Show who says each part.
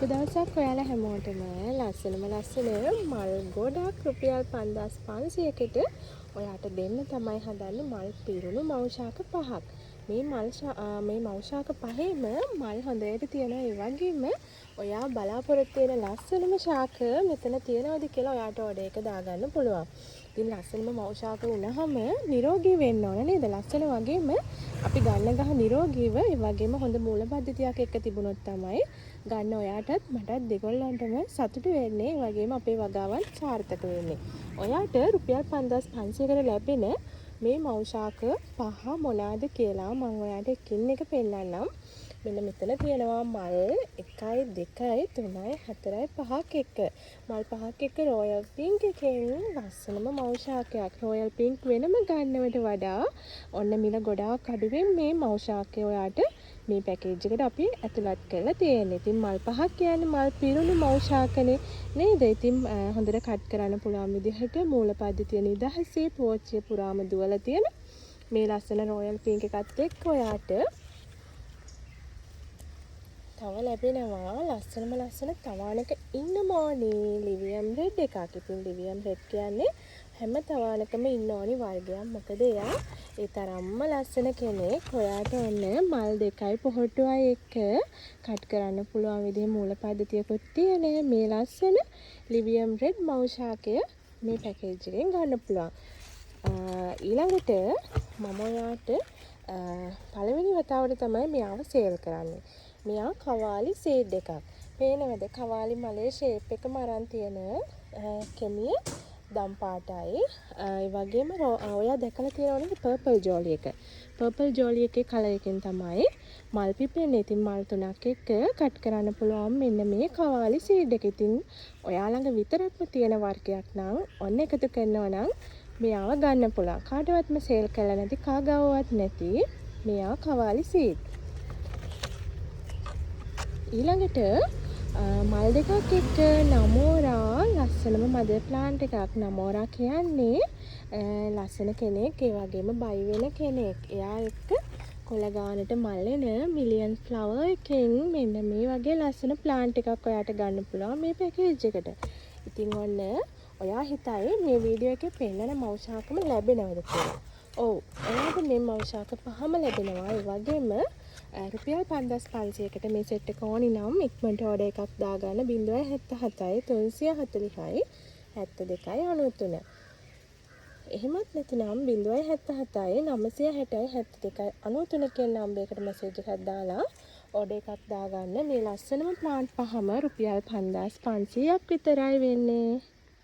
Speaker 1: දවසක් ඔයාලා හැමෝටම ලස්සන මල් ගොඩක් රුපියල් 5500කට ඔයාට දෙන්න තමයි හදන්නේ මල් පිරුණු මෞෂාක පහක්. මේ මෞෂාක පහේම මල් හොඳට තියෙනවා. ඒ වගේම ඔයා බලාපොරොත්තු වෙන ලස්සනම ශාක මෙතන තියෙනවද කියලා ඔයාට ඕඩර් එක දාගන්න පුළුවන්. ඉතින් ලස්සනම මෞෂාක වුණාම නිරෝගී වෙන්න ඕන නේද? ලස්සන වගේම අපි ගන්න ගහ නිරෝගීව ඒ වගේම හොඳ මූල පද්ධතියක් එක්ක තිබුණොත් තමයි ගන්න ඔයාටත් මටත් දෙගොල්ලන්ටම සතුටු වෙන්නේ. ඒ වගේම අපේ වගාවන් සාර්ථක වෙන්නේ. ඔයාට රුපියල් 5500කට ලැබෙන මේ මෞෂාක පහ මොනවාද කියලා මම ඔයාට එකින් එක පෙන්නන්නම්. මෙන්න මෙතන තියෙනවා මල් 1 2 3 4 5ක් එක. මල් පහක් එක රොයල් පින්ක් එකෙන් ලස්සනම මෞෂාකයක්. රොයල් පින්ක් වෙනම ගන්නවට වඩා ඔන්න මිල ගොඩාක් අඩුවෙන් මේ මෞෂාකය ඔයාට මේ පැකේජ් එකට අපි ඇතුළත් කරලා තියෙන්නේ. ඉතින් මල් පහක් කියන්නේ මල් පිරුණු මෞෂාකනේ නේද? ඉතින් හොඳට කට් කරන්න පුළුවන් විදිහට මූල පද්ධතිය නිදහසේ පෝච්චිය පුරාම දුවලා තියෙන මේ ලස්සන රොයල් පින්ක් එකත් එක්ක ඔයාට තව ලැබෙනවා ලස්සන තවානක ඉන්නමෝනේ ලිවියම් රෙඩ් එකක්. ඉතින් ලිවියම් රෙඩ් කියන්නේ හැම තවානකම ඉන්න ඕනි වර්ගයක්. මොකද එයා ඒ තරම්ම ලස්සන කෙනෙක්. ඔයාට ඔන්න මල් 2යි පොහොට්ටුවයි එක්ක කට් කරන්න පුළුවන් විදිහේ මූල පද්ධතියකුත් තියෙන මේ ලස්සන ලිවියම් රෙඩ් මෞෂාකය මේ පැකේජ් එකෙන් ගන්න පුළුවන්. ඊළඟට මම ඔයාට පළවෙනි වතාවට තමයි මෙයාව සේල් කරන්නේ. මෙයා කවාලි සීඩ් එකක්. පේනවද? කවාලි මලේ ෂේප් එකම අරන් තියෙන කෙමිය දම් පාටයි. ඒ වගේම ඔයා දැකලා තියෙනවනේ පර්පල් ජෝලි එක. පර්පල් ජෝලි එකේ කලර් එකෙන් තමයි මල් පිපෙන්නේ. ඉතින් මල් 3ක් එක්ක කට් කරන්න පුළුවන් මෙන්න මේ කවාලි සීඩ් එක. ඉතින් ඔයා ළඟ විතරක්ම තියෙන වර්ගයක් නම් ඔන්න එකතු කරනවා නම් මෙයාව ගන්න පුළුවන්. කාටවත්ම සේල් කරලා නැති කාගාවවත් නැති මෙයා කවාලි සීඩ්. ඊළඟට මල් දෙකක් එක්ක නමෝරා ලස්සනම මදර් ප්ලාන්ට් එකක්. නමෝරා කියන්නේ ලස්සන කෙනෙක්, ඒ වගේම බයි වෙන කෙනෙක්. එයා එක්ක කොළ ගානට මල් එන මිලියන් ෆ්ලවර් එකෙන් මෙන්න මේ වගේ ලස්සන ප්ලාන්ට් එකක් ඔයාට ගන්න පුළුවන් මේ පැකේජ් එකට. ඉතින් ඔන්න ඔයා හිතයි මේ වීඩියෝ එකේ පෙන්නන මෞෂාකම ලැබෙනවද කියලා. ඔව්, ඔයාට මේ මෞෂාක පහම ලැබෙනවා. ඒ වගේම රුපියල් 5500කට මේ සෙට් එක ඕනි නම් ඉක්මනට ඕඩර් එකක් දාගන්න 077 340යි 72යි 93. එහෙමත් නැතිනම් 077 960යි 72යි 93 කියන නම්බරයකට මැසේජ් එකක් දාලා ඕඩර් එකක් දාගන්න. මේ ලස්සනම ප්ලාන්ට් පහම රුපියල් 5500ක් විතරයි වෙන්නේ.